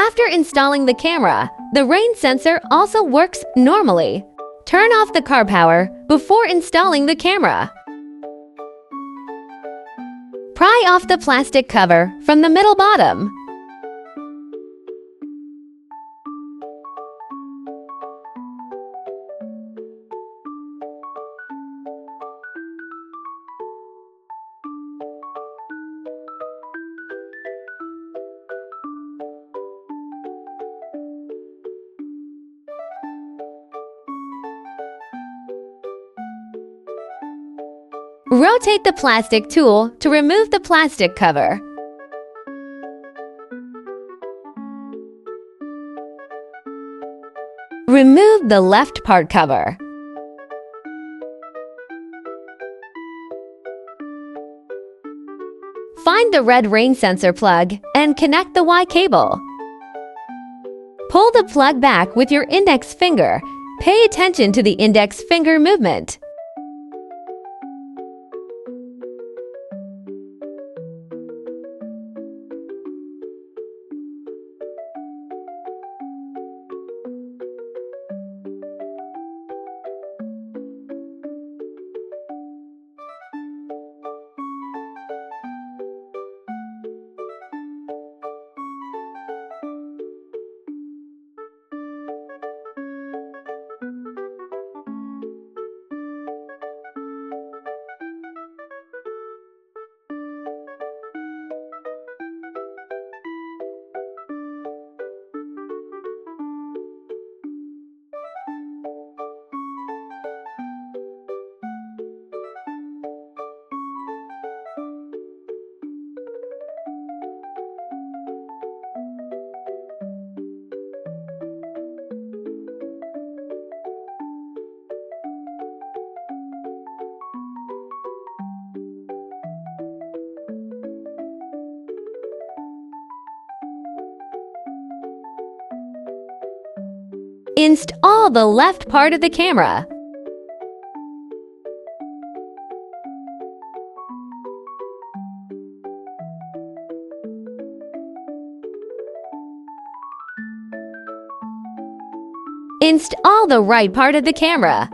After installing the camera, the rain sensor also works normally. Turn off the car power before installing the camera. Pry off the plastic cover from the middle bottom. Rotate the plastic tool to remove the plastic cover. Remove the left part cover. Find the red rain sensor plug and connect the Y cable. Pull the plug back with your index finger. Pay attention to the index finger movement. Install the left part of the camera. Install the right part of the camera.